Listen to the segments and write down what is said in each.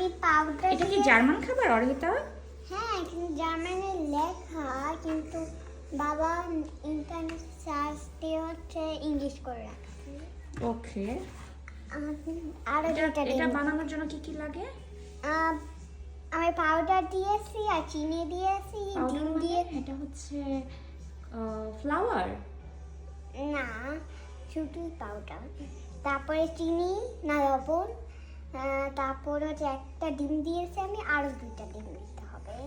আমি পাউডার এটা কি জার্মান খাবার অর্হিতা? হ্যাঁ, কিন্তু জার্মানে লেখা, কিন্তু বাবা ইন্টারনেট সার্চ দিয়ে হচ্ছে ইংলিশ করে রাখছে। ওকে। আর এটা বানানোর জন্য কি কি লাগে? আমি পাউডার দিয়েছি আর চিনি দিয়েছি, ডিম দিয়ে। এটা হচ্ছে ফ্লাওয়ার না, শুধু পাউডার, তারপরে চিনি না লবণ, তারপর হচ্ছে একটা ডিম দিয়েছি আমি, আরো 2টা ডিম দিতে হবে।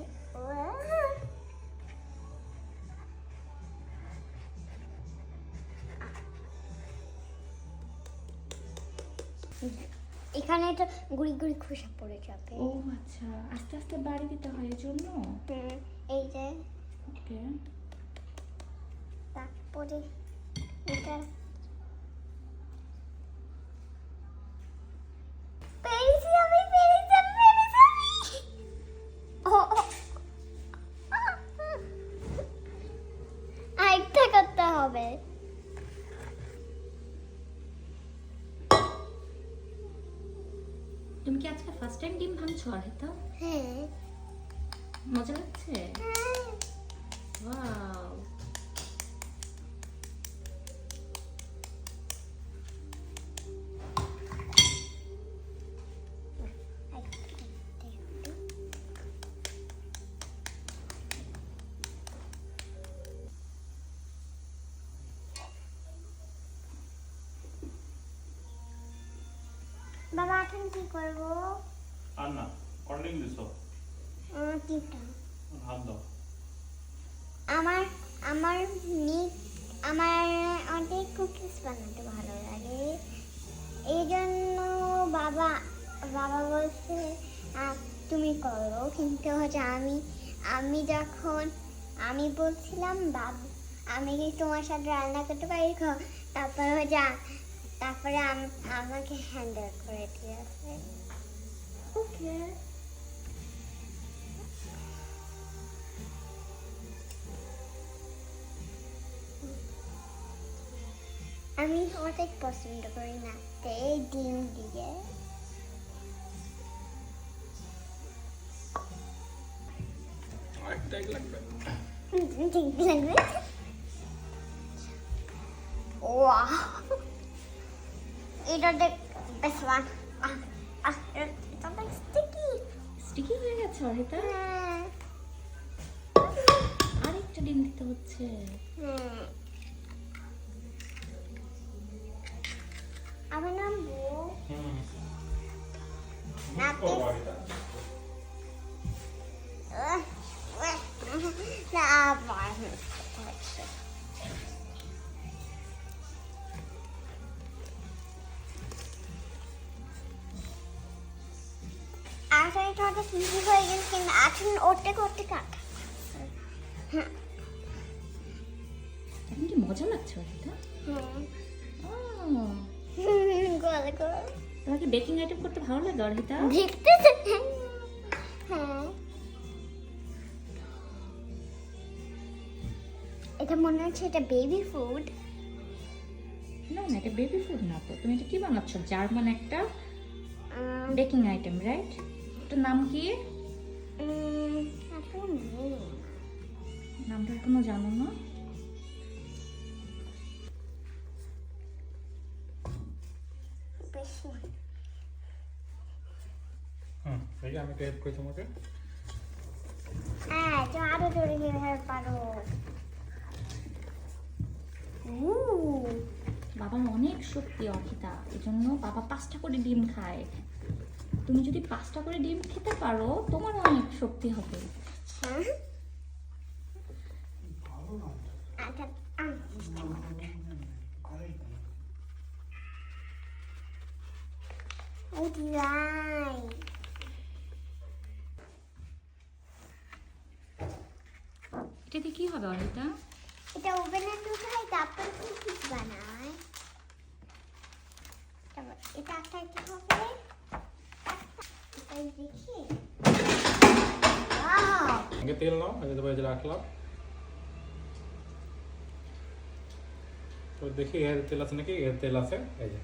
এখানে একটা গুড়ি গুড়ি খোসা পড়ে যাবে। ও আচ্ছা, আস্তে আস্তে বাড়ি দিতে হয় এর জন্য। এই যে ওকে। তারপরে এটা পেরেছি আমি, আরেকটা করতে হবে। তুমি কি আজকে ফার্স্ট টাইম ডিম ভাঙছো অর্হিতা? হ্যাঁ। মজা লাগছে? ওয়াও। বাবা এখন কি করবো? আর না, কর্নিং দিছো। টিপটা হাত দাও। আমার আমার আমার অনেক কুকিজ বানাতে ভালো লাগে, এই জন্য বাবা বলছে তুমি করো, কিন্তু হচ্ছে আমি যখন আমি বলছিলাম বাবা আমি কি তোমার সাথে রান্না করতে পারি, তারপরে হচ্ছে তারপরে আমাকে হ্যান্ডেল করে দিয়েছে। ওকে। আমি অনেক পছন্দ করি নাড়তে ডিম দিয়ে। আরেকটাই লাগবে। ঠিক লাগবে। ওয়াও, এটা দেখ বেশ ওয়ান। এটা দেখ স্টিকি স্টিকি হয়ে গেছে অর্হিতা? আরেকটা ডিম দিতে হচ্ছে। আমি নামবো না আবার আসলে এটা অনেক ইজি হয়ে গেছে, কিন্তু এখন ওটা করতে কাটা। এখন কি মজা লাগছে অর্হিতা? গলা গলা তোমাকে বেকিং আইটেম করতে ভালো লাগে অর্হিতা? দেখতে। হ্যাঁ, এটা মনে হচ্ছে এটা বেবি ফুড। না না, এটা বেবি ফুড না তো। তুমি এটা কি বানাচ্ছ? জার্মান একটা বেকিং আইটেম, রাইট? এটার নাম কি? নামটা এখনো জানো না? এই যে আমি হেল্প করি তোমাকে। হ্যাঁ, তো আরো জোরে কিভাবে পারো? বাবার অনেক শক্তি অর্হিতা, এই জন্য বাবা 5টা করে ডিম খায়। তুমি যদি 5টা করে ডিম খেতে পারো, তোমার অনেক শক্তি হবে। আচ্ছা, এটাতে কি হবে অর্হিতা? এটা ওভেনে ঢুকাই, তারপর কুকিজ বানায়। এটা একটা হবে, দেখি। আগে তেল নাও, এই যে রাখলাম। তো দেখি এর তেল আছে নাকি। এর তেল আছে, এই যে।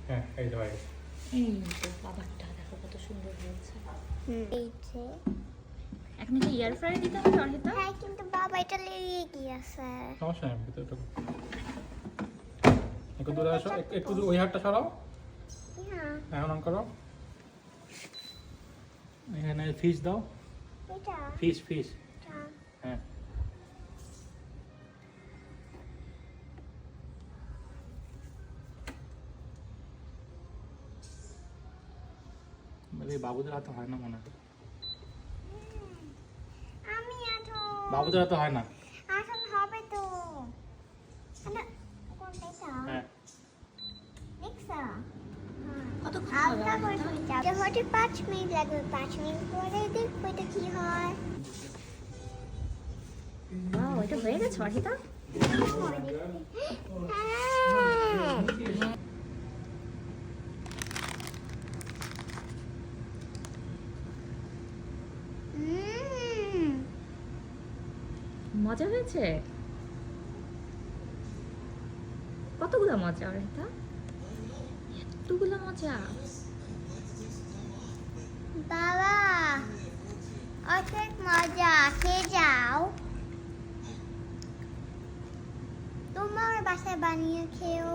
হ্যাঁ, এই যে হয়ে গেছে। এই তো বাবারটা দেখো কত সুন্দর হয়েছে। এই যে এখন কি এয়ার ফ্রাই দিতে হবে অর্হিতা? হ্যাঁ, কিন্তু বাবা এটা লেগে গিয়েছে। সমস্যা নেই, ভিতরে ঢোকো। একটু দূরে আসো, একটু দূর, ওই হাতটা সরাও। হ্যাঁ, এখন অন করো। এখানে ফিশ দাও, এটা ফিশ ফিশ। এটা। হ্যাঁ, এই বাবুদের হাতে হয় না মনে হয়। আমি আঠো বাবুদের হাতে হয় না। এখন হবে তো। না, কোনটা এটা? হ্যাঁ, দেখছো? কতক্ষণ হবে আলগা করে অর্হিতা? এটা হতে 5 মিনিট লাগবে। 5 মিনিট পরে দেখবো এটা কি হয়। ওয়াও, এটা হয়ে গেছে অর্হিতা? হ্যাঁ। মজা হয়েছে? কতগুলো মজা অর্হিতা? এতগুলো মজা? বাবা, অনেক মজা, খেয়ে যাও। তোমার বাসায় বানিয়ে খেও।